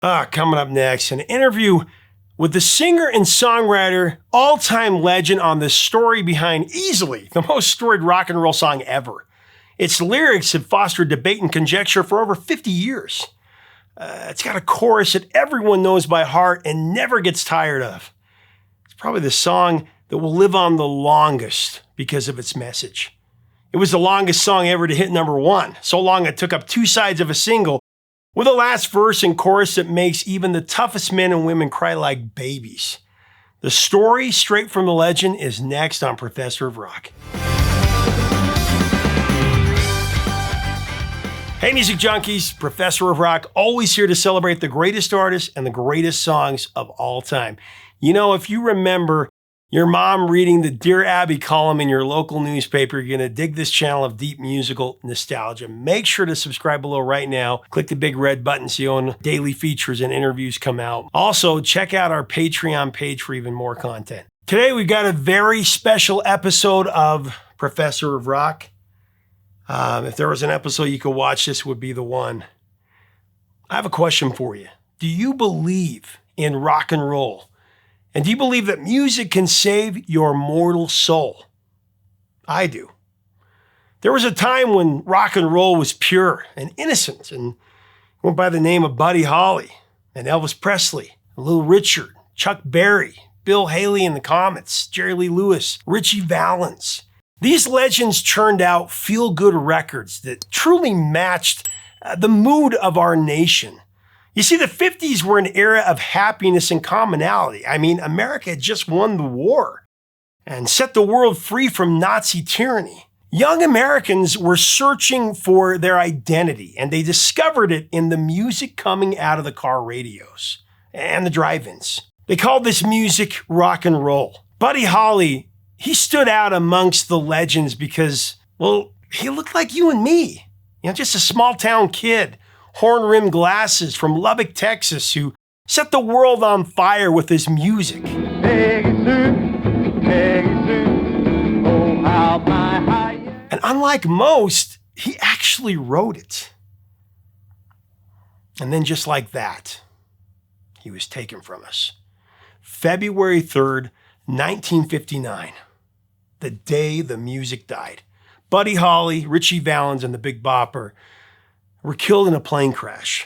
Coming up next, an interview with the singer and songwriter, all-time legend on the story behind easily the most storied rock and roll song ever. Its lyrics have fostered debate and conjecture for over 50 years. It's got a chorus that everyone knows by heart and never gets tired of. It's probably the song that will live on the longest because of its message. It was the longest song ever to hit number one, so long it took up two sides of a single, with a last verse and chorus that makes even the toughest men and women cry like babies. The story, straight from the legend, is next on Professor of Rock. Hey music junkies, Professor of Rock, always here to celebrate the greatest artists and the greatest songs of all time. You know, if you remember your mom reading the Dear Abby column in your local newspaper, you're going to dig this channel of deep musical nostalgia. Make sure to subscribe below right now. Click the big red button so you know daily features and interviews come out. Also, check out our Patreon page for even more content. Today, we've got a very special episode of Professor of Rock. If there was an episode you could watch, this would be the one. I have a question for you. Do you believe in rock and roll? And do you believe that music can save your mortal soul? I do. There was a time when rock and roll was pure and innocent and went by the name of Buddy Holly and Elvis Presley, Little Richard, Chuck Berry, Bill Haley and the Comets, Jerry Lee Lewis, Ritchie Valens. These legends churned out feel-good records that truly matched the mood of our nation. You see, the 50s were an era of happiness and commonality. I mean, America had just won the war and set the world free from Nazi tyranny. Young Americans were searching for their identity, and they discovered it in the music coming out of the car radios and the drive-ins. They called this music rock and roll. Buddy Holly, he stood out amongst the legends because, well, he looked like you and me. You know, just a small-town kid. Horn-rimmed glasses from Lubbock, Texas, who set the world on fire with his music. And unlike most, he actually wrote it. And then just like that, he was taken from us. February 3rd, 1959, the day the music died. Buddy Holly, Ritchie Valens, and the Big Bopper were killed in a plane crash.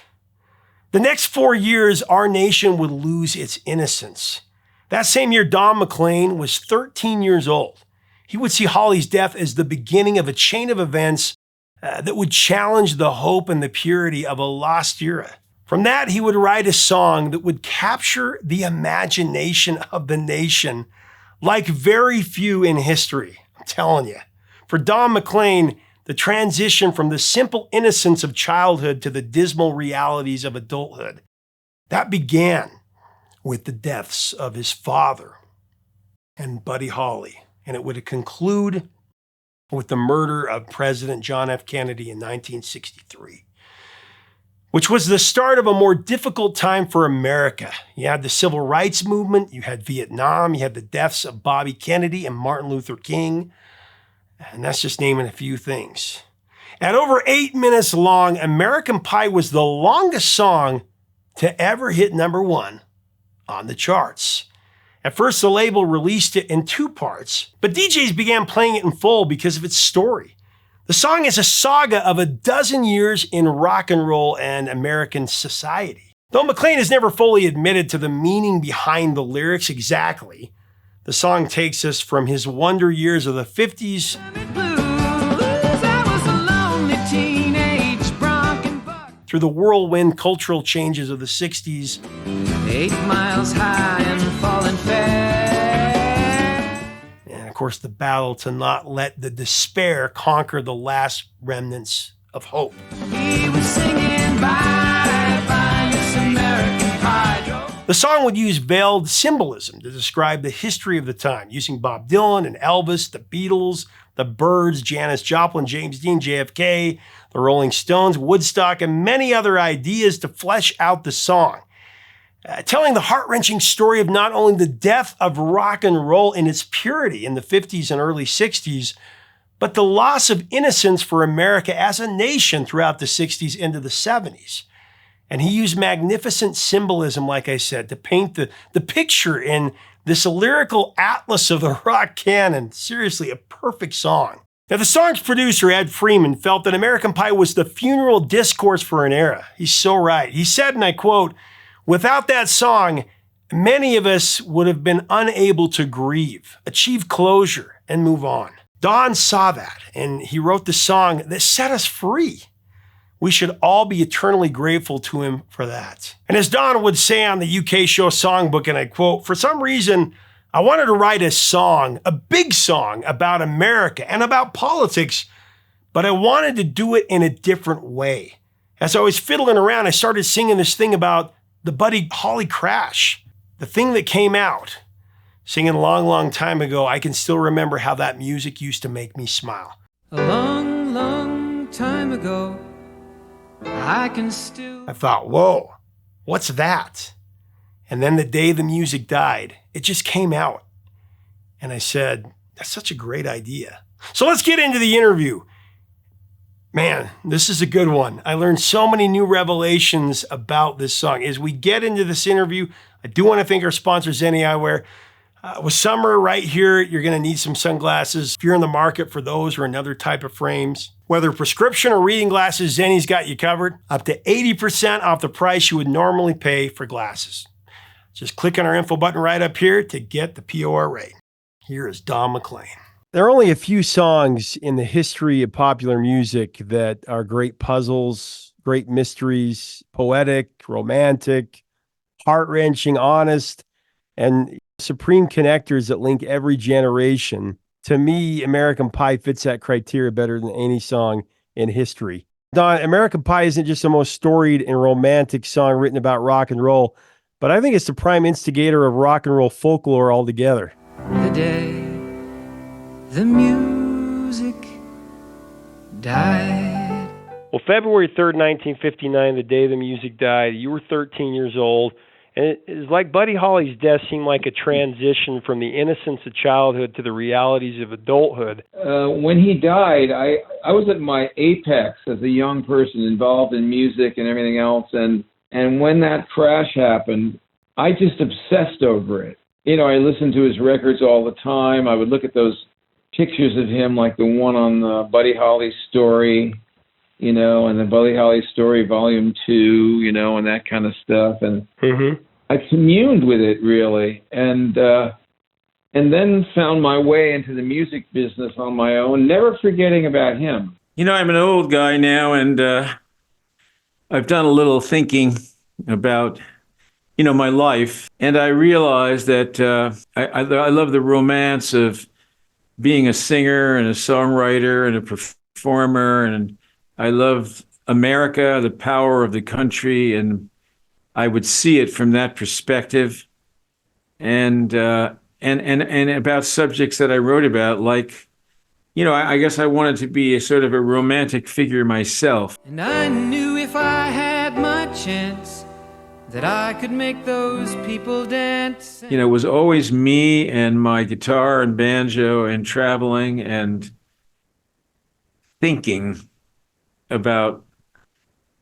The next 4 years, our nation would lose its innocence. That same year, Don McLean was 13 years old. He would see Holly's death as the beginning of a chain of events that would challenge the hope and the purity of a lost era. From that, he would write a song that would capture the imagination of the nation like very few in history. I'm telling you. For Don McLean, the transition from the simple innocence of childhood to the dismal realities of adulthood, that began with the deaths of his father and Buddy Holly, and it would conclude with the murder of President John F. Kennedy in 1963, which was the start of a more difficult time for America. You had the civil rights movement, you had Vietnam, you had the deaths of Bobby Kennedy and Martin Luther King. And that's just naming a few things. At over 8 minutes long, American Pie was the longest song to ever hit number one on the charts. At first, the label released it in 2 parts, but DJs began playing it in full because of its story. The song is a saga of a dozen years in rock and roll and American society. Though McLean has never fully admitted to the meaning behind the lyrics exactly, the song takes us from his wonder years of the 50s through the whirlwind cultural changes of the 60s 8 miles high and falling fast. And of course, the battle to not let the despair conquer the last remnants of hope. He was singing bye, bye, Miss American Pie. The song would use veiled symbolism to describe the history of the time, using Bob Dylan and Elvis, the Beatles, the Byrds, Janis Joplin, James Dean, JFK, the Rolling Stones, Woodstock, and many other ideas to flesh out the song. Telling the heart-wrenching story of not only the death of rock and roll in its purity in the 50s and early 60s, but the loss of innocence for America as a nation throughout the 60s into the 70s. And he used magnificent symbolism, like I said, to paint the picture in this lyrical atlas of the rock canon. Seriously, a perfect song. Now, the song's producer, Ed Freeman, felt that American Pie was the funeral discourse for an era. He's so right. He said, and I quote, "Without that song, many of us would have been unable to grieve, achieve closure, and move on." Don saw that, and he wrote the song that set us free. We should all be eternally grateful to him for that. And as Don would say on the UK show Songbook, and I quote, "For some reason, I wanted to write a song, a big song about America and about politics, but I wanted to do it in a different way. As I was fiddling around, I started singing this thing about the Buddy Holly crash, the thing that came out. Singing a long, long time ago, I can still remember how that music used to make me smile." A long, long time ago, I can still... I thought, whoa, what's that? And then the day the music died, it just came out. And I said, that's such a great idea. So let's get into the interview. Man, this is a good one. I learned so many new revelations about this song. As we get into this interview, I do want to thank our sponsor, Zenni Eyewear. With summer right here, you're going to need some sunglasses. If you're in the market for those or another type of frames, whether prescription or reading glasses, Zenni's got you covered. Up to 80% off the price you would normally pay for glasses. Just click on our info button right up here to get the POR rate. Here is Don McLean. There are only a few songs in the history of popular music that are great puzzles, great mysteries, poetic, romantic, heart-wrenching, honest, and supreme connectors that link every generation. To me, American Pie fits that criteria better than any song in history. Don, American Pie isn't just the most storied and romantic song written about rock and roll, but I think it's the prime instigator of rock and roll folklore altogether. The day the music died. Well, February 3rd, 1959, the day the music died, you were 13 years old. And it is like Buddy Holly's death seemed like a transition from the innocence of childhood to the realities of adulthood. When he died, I was at my apex as a young person involved in music and everything else. And when that crash happened, I just obsessed over it. You know, I listened to his records all the time. I would look at those pictures of him, like the one on Buddy Holly's Story, you know, and the Buddy Holly Story Volume 2, you know, and that kind of stuff. And I communed with it, really, and then found my way into the music business on my own, never forgetting about him. You know, I'm an old guy now, and I've done a little thinking about, you know, my life, and I realized that I love the romance of being a singer and a songwriter and a performer, and I love America, the power of the country, and I would see it from that perspective, and about subjects that I wrote about, like, you know, I guess I wanted to be a sort of a romantic figure myself. And I knew if I had my chance that I could make those people dance. You know, it was always me and my guitar and banjo and traveling and thinking about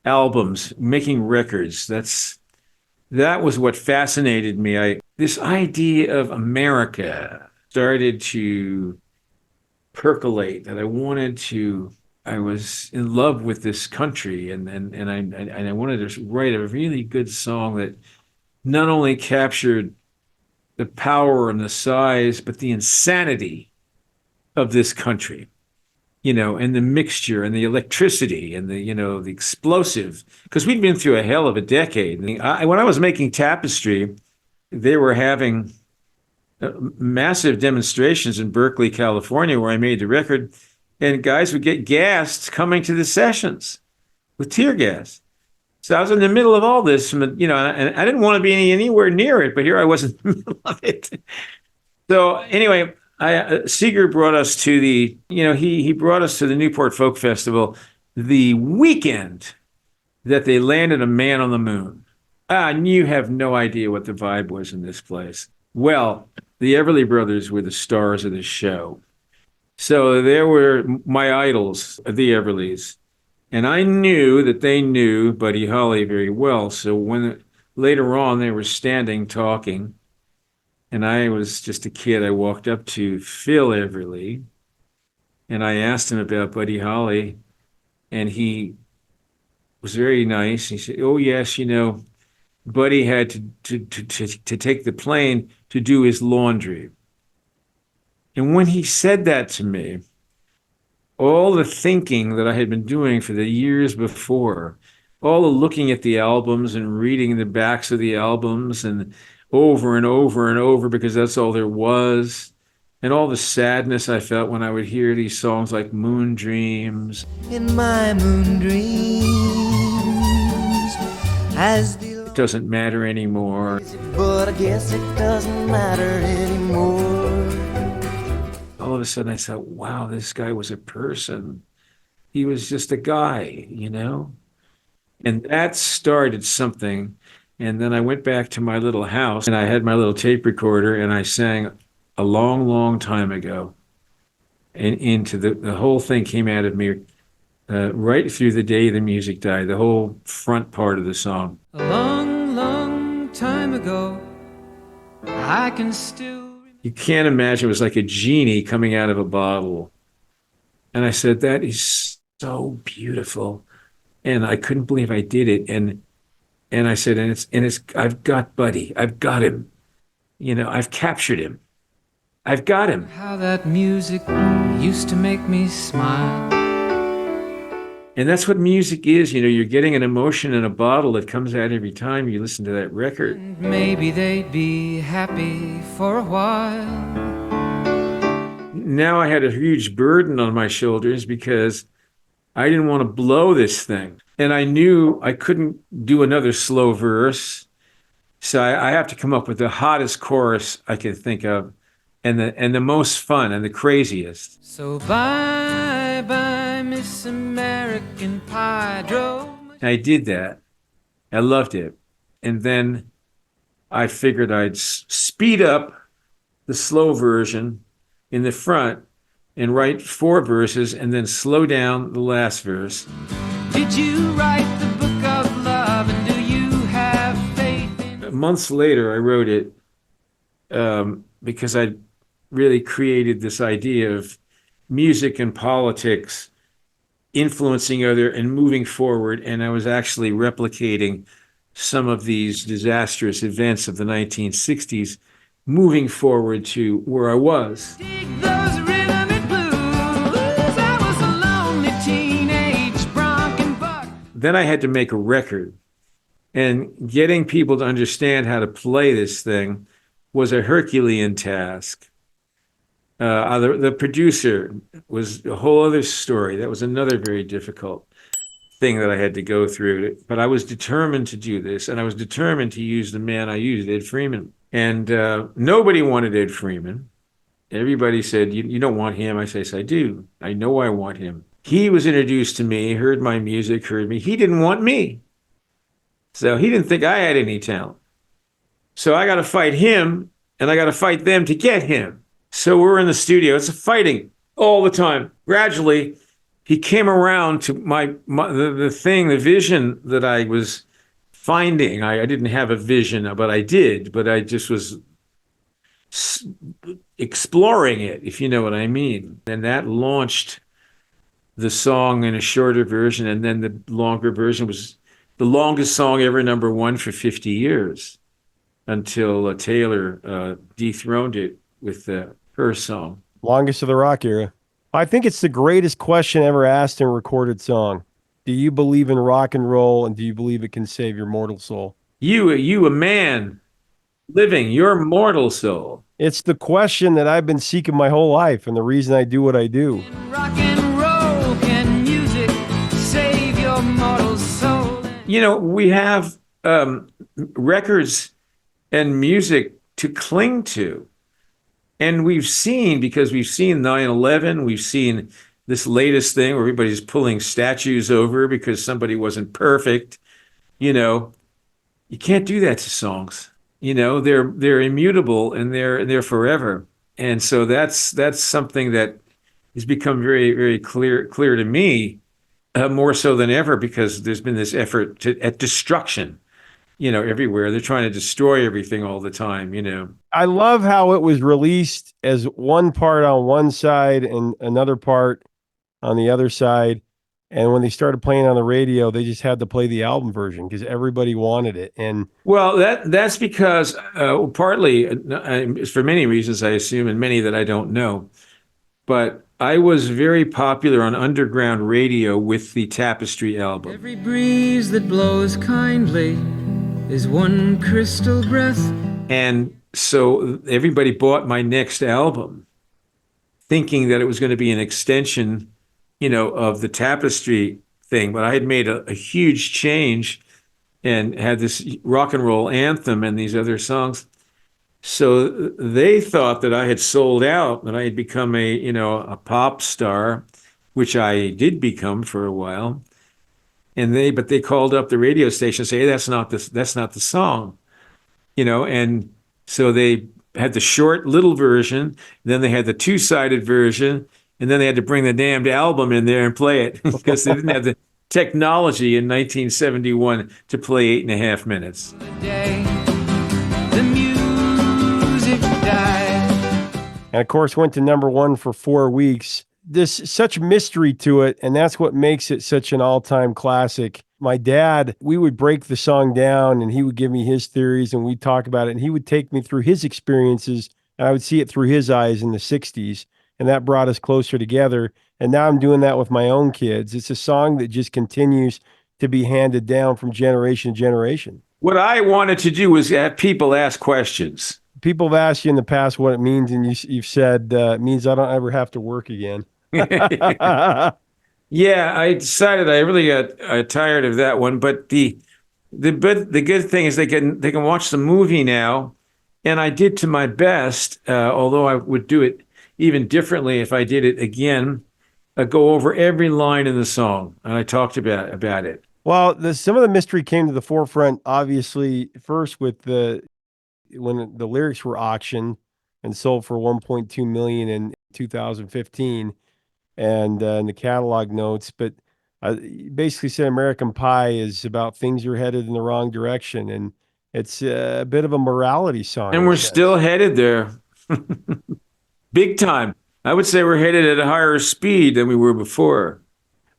albums, making records. That was what fascinated me. This idea of America started to percolate, that I was in love with this country, and I wanted to write a really good song that not only captured the power and the size, but the insanity of this country, you know, and the mixture and the electricity and the, you know, the explosive, because we'd been through a hell of a decade. When I was making Tapestry, they were having massive demonstrations in Berkeley, California, where I made the record, and guys would get gassed coming to the sessions with tear gas. So I was in the middle of all this, you know, and I didn't want to be anywhere near it, but here I was in the middle of it. So anyway, Seeger brought us to he brought us to the Newport Folk Festival the weekend that they landed a man on the moon. And you have no idea what the vibe was in this place. Well, the Everly Brothers were the stars of the show. So there were my idols, the Everlys, And I knew that they knew Buddy Holly very well. So when later on they were standing talking, and I was just a kid, I walked up to Phil Everly and I asked him about Buddy Holly, and he was very nice. He said, "Oh yes, Buddy had to take the plane to do his laundry." And when he said that to me, all the thinking that I had been doing for the years before, all the looking at the albums and reading the backs of the albums and over and over and over because that's all there was, and all the sadness I felt when I would hear these songs like Moon Dreams. In my moon dreams, as the It doesn't matter anymore. but I guess it doesn't matter anymore. All of a sudden I thought, wow, this guy was a person. He was just a guy, And that started something. And then I went back to my little house and I had my little tape recorder and I sang a long, long time ago. And into the whole thing came out of me right through the day the music died, the whole front part of the song. A long, long time ago, I can still. You can't imagine, it was like a genie coming out of a bottle. And I said, that is so beautiful. And I couldn't believe I did it. And I said, I've got Buddy. I've got him. I've captured him. I've got him. How that music used to make me smile. And that's what music is. You're getting an emotion in a bottle that comes out every time you listen to that record. And maybe they'd be happy for a while. Now I had a huge burden on my shoulders because I didn't want to blow this thing. And I knew I couldn't do another slow verse. So I have to come up with the hottest chorus I could think of and the most fun and the craziest. So bye bye, Miss American Pie. I did that. I loved it. And then I figured I'd speed up the slow version in the front and write 4 verses and then slow down the last verse. Did you write the book of love, and do you have faith in... Months later, I wrote it because I really created this idea of music and politics influencing other and moving forward. And I was actually replicating some of these disastrous events of the 1960s, moving forward to where I was. Dig those rhythm and blues. I was a lonely teenage bronc and buck. Then I had to make a record. And getting people to understand how to play this thing was a Herculean task. The producer was a whole other story. That was another very difficult thing that I had to go through. But I was determined to do this, and I was determined to use the man I used, Ed Freeman. And nobody wanted Ed Freeman. Everybody said, you don't want him. I said, yes, I do. I know I want him. He was introduced to me, heard my music, heard me. He didn't want me. So he didn't think I had any talent. So I got to fight him, and I got to fight them to get him. So we're in the studio. It's a fighting all the time. Gradually, he came around to the vision that I was finding. I didn't have a vision, but I did. But I just was exploring it, if you know what I mean. And that launched the song in a shorter version. And then the longer version was the longest song ever #1 for 50 years until Taylor dethroned it with her song. Longest of the rock era. I think it's the greatest question ever asked in a recorded song. Do you believe in rock and roll, and do you believe it can save your mortal soul? You a man living your mortal soul. It's the question that I've been seeking my whole life, and the reason I do what I do. Rock and roll, can music save your mortal soul? We have records and music to cling to. And we've seen 9/11, we've seen this latest thing where everybody's pulling statues over because somebody wasn't perfect. You can't do that to songs. They're immutable and they're forever. And so that's something that has become very, very clear to me more so than ever because there's been this effort at destruction, everywhere. They're trying to destroy everything all the time. I love how it was released as one part on one side and another part on the other side. And when they started playing on the radio, they just had to play the album version because everybody wanted it. And Well, that's because partly for many reasons, I assume, and many that I don't know. But I was very popular on underground radio with the Tapestry album. Every breeze that blows kindly is one crystal breath. And so everybody bought my next album thinking that it was going to be an extension, of the Tapestry thing. But I had made a huge change and had this rock and roll anthem and these other songs. So they thought that I had sold out, that I had become a pop star, which I did become for a while. But they called up the radio station and say, hey, that's not the song, and so they had the short little version, then they had the two-sided version, and then they had to bring the damned album in there and play it because they didn't have the technology in 1971 to play 8.5 minutes. The music died. of course, went to number one for 4 weeks. There's such mystery to it, and that's what makes it such an all-time classic. My dad, we would break the song down, and he would give me his theories, and we'd talk about it, and he would take me through his experiences, and I would see it through his eyes in the 60s, and that brought us closer together. And now I'm doing that with my own kids. It's a song that just continues to be handed down from generation to generation. What I wanted to do was have people ask questions. People have asked you in the past what it means, and you've said it means I don't ever have to work again. Yeah, I decided I really got tired of that one. But the good thing is they can watch the movie now, and I did to my best. Although I would do it even differently if I did it again. Go over every line in the song, and I talked about it. Well, some of the mystery came to the forefront, obviously, first with when the lyrics were auctioned and sold for $1.2 million in 2015, and in the catalog notes. But basically said American Pie is about things are headed in the wrong direction, and it's a bit of a morality song. And we're still headed there, big time. I would say we're headed at a higher speed than we were before.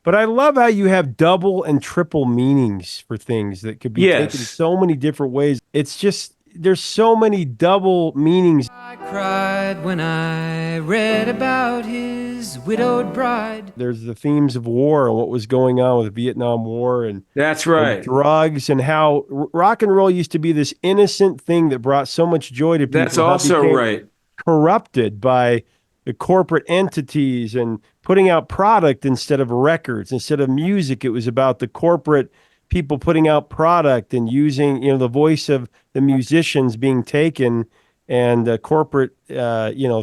But I love how you have double and triple meanings for things that could be taken so many different ways. It's just, there's so many double meanings. I cried when I read about his widowed bride. There's the themes of war and what was going on with the Vietnam War and that's right, and drugs, and how rock and roll used to be this innocent thing that brought so much joy to people. That's also right. Corrupted by the corporate entities and putting out product instead of records, instead of music. It was about the corporate people putting out product and using, the voice of the musicians being taken and corporate,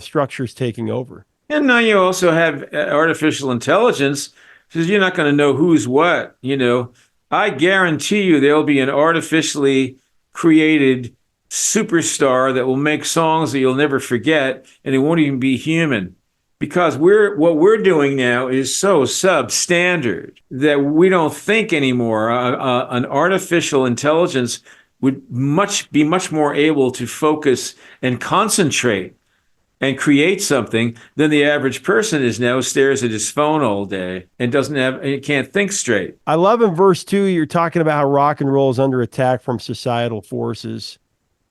structures taking over. And now you also have artificial intelligence, because you're not going to know who's what. I guarantee you there'll be an artificially created superstar that will make songs that you'll never forget, and it won't even be human, because what we're doing now is so substandard that we don't think anymore. An artificial intelligence would be much more able to focus and concentrate and create something than the average person is now, stares at his phone all day and can't think straight. I love in verse 2, you're talking about how rock and roll is under attack from societal forces.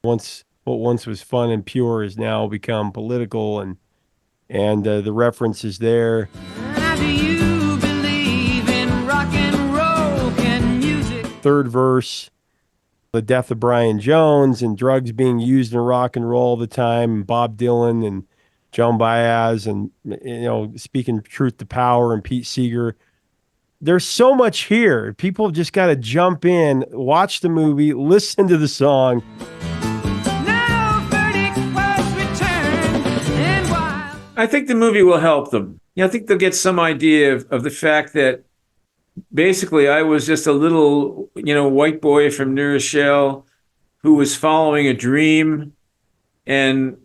What once was fun and pure has now become political, and the reference is there. How do you believe in rock and roll? Can music? Third verse, the death of Brian Jones and drugs being used in rock and roll all the time, and Bob Dylan and Joan Baez, and speaking truth to power, and Pete Seeger. There's so much here. People have just got to jump in, watch the movie, listen to the song. I think the movie will help them. I think they'll get some idea of the fact that basically I was just a little, white boy from New Rochelle who was following a dream, and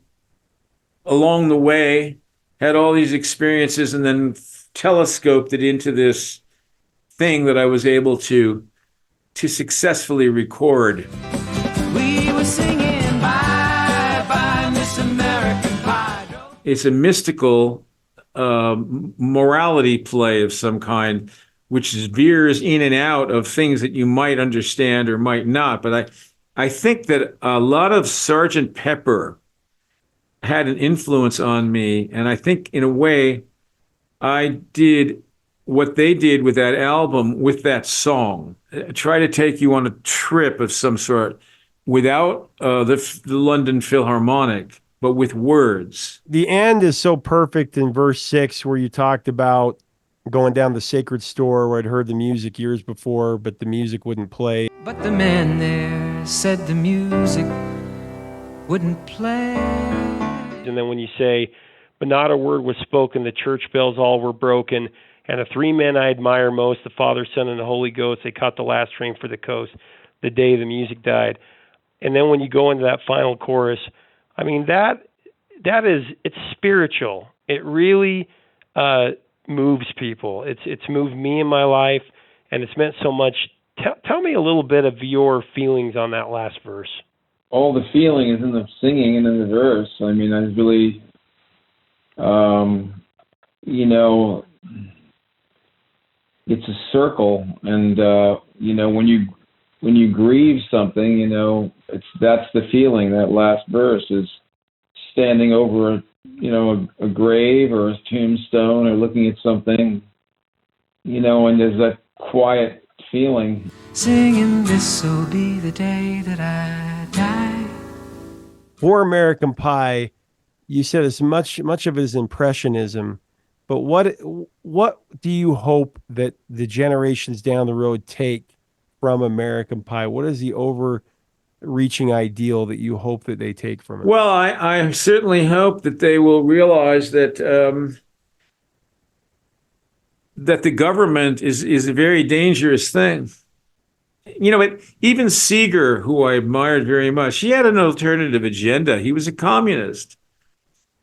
along the way had all these experiences, and then telescoped it into this thing that I was able to successfully record. We were singing bye bye Miss American Pie. It's a mystical morality play of some kind, which veers in and out of things that you might understand or might not. But I think that a lot of Sgt. Pepper had an influence on me. And I think in a way, I did what they did with that album, with that song. Try to take you on a trip of some sort without the London Philharmonic, but with words. The end is so perfect in verse 6, where you talked about going down the sacred store where I'd heard the music years before, but the music wouldn't play. But the man there said the music wouldn't play. And then when you say, but not a word was spoken, the church bells all were broken, and the three men I admire most, the Father, Son, and the Holy Ghost, they caught the last train for the coast, the day the music died. And then when you go into that final chorus, I mean, that is, it's spiritual. It really moves people. It's moved me in my life, and it's meant so much. Tell me a little bit of your feelings on that last verse. All the feeling is in the singing and in the verse. I mean, I really, it's a circle, and when you grieve something, that's the feeling. That last verse is standing over a grave or a tombstone or looking at something, and there's that quiet feeling. Singing this'll be the day that I die. For American Pie, you said as much of it is impressionism, but what do you hope that the generations down the road take from American Pie? What is the overreaching ideal that you hope that they take from it? Well, I certainly hope that they will realize that that the government is a very dangerous thing. Even Seeger, who I admired very much, he had an alternative agenda. He was a communist.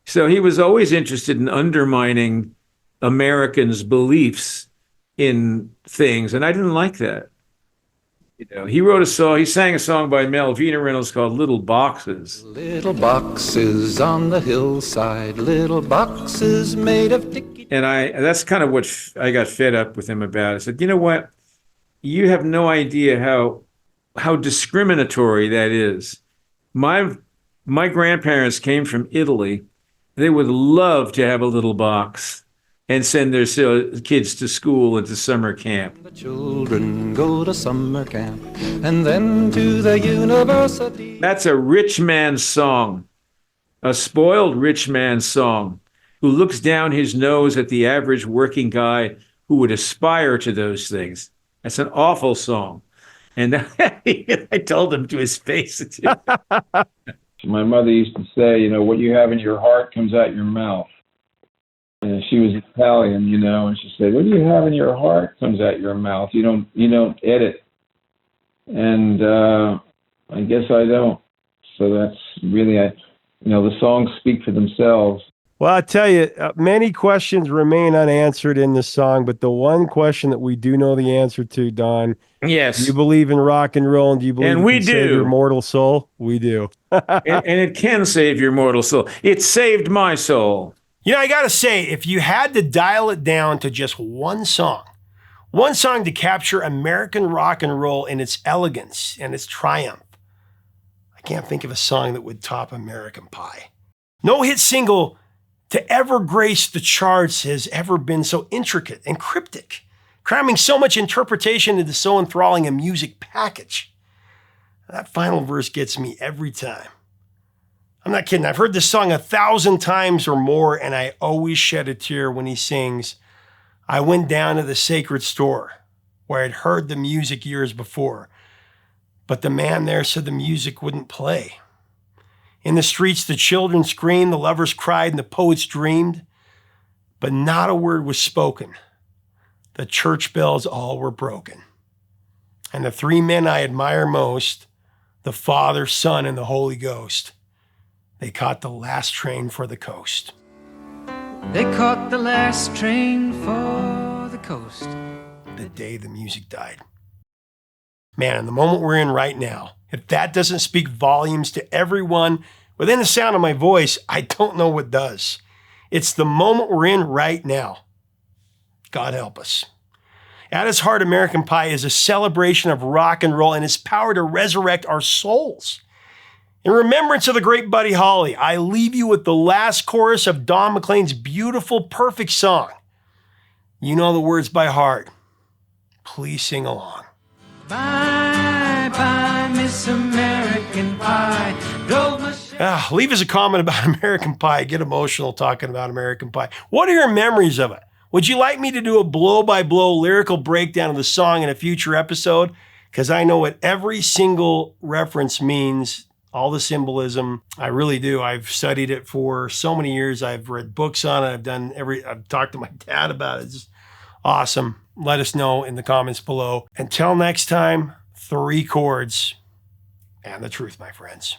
So he was always interested in undermining Americans' beliefs in things, and I didn't like that. He sang a song by Malvina Reynolds called Little Boxes. Little boxes on the hillside, little boxes made of sticky. And that's kind of what I got fed up with him about. I said, you know what? You have no idea how discriminatory that is. My grandparents came from Italy. They would love to have a little box and send their kids to school and to summer camp. The children go to summer camp and then to the university. That's a rich man's song, a spoiled rich man's song, who looks down his nose at the average working guy who would aspire to those things. That's an awful song. And I told him to his face. My mother used to say, what you have in your heart comes out your mouth. And she was Italian, and she said, what you have in your heart comes out your mouth. You don't edit. And I guess I don't. So that's really, the songs speak for themselves. Well, I tell you, many questions remain unanswered in this song, but the one question that we do know the answer to, Don. Yes. Do you believe in rock and roll, and do you believe and we it can do. save your mortal soul? We do. and it can save your mortal soul. It saved my soul. I got to say, if you had to dial it down to just one song to capture American rock and roll in its elegance and its triumph, I can't think of a song that would top American Pie. No hit single to ever grace the charts has ever been so intricate and cryptic, cramming so much interpretation into so enthralling a music package. That final verse gets me every time. I'm not kidding. I've heard this song 1,000 times or more, and I always shed a tear when he sings, I went down to the sacred store where I'd heard the music years before, but the man there said the music wouldn't play. In the streets, the children screamed, the lovers cried, and the poets dreamed, but not a word was spoken. The church bells all were broken. And the three men I admire most, the Father, Son, and the Holy Ghost, they caught the last train for the coast. They caught the last train for the coast. the day the music died. Man, in the moment we're in right now, if that doesn't speak volumes to everyone within the sound of my voice, I don't know what does. It's the moment we're in right now. God help us. At its heart, American Pie is a celebration of rock and roll and its power to resurrect our souls. In remembrance of the great Buddy Holly, I leave you with the last chorus of Don McLean's beautiful, perfect song. You know the words by heart. Please sing along. Bye, bye, Miss American Pie. Leave us a comment about American Pie. Get emotional talking about American Pie. What are your memories of it? Would you like me to do a blow-by-blow lyrical breakdown of the song in a future episode? Because I know what every single reference means, all the symbolism. I really do. I've studied it for so many years. I've read books on it. I've talked to my dad about it. It's just awesome. Let us know in the comments below. Until next time, 3 chords and the truth, my friends.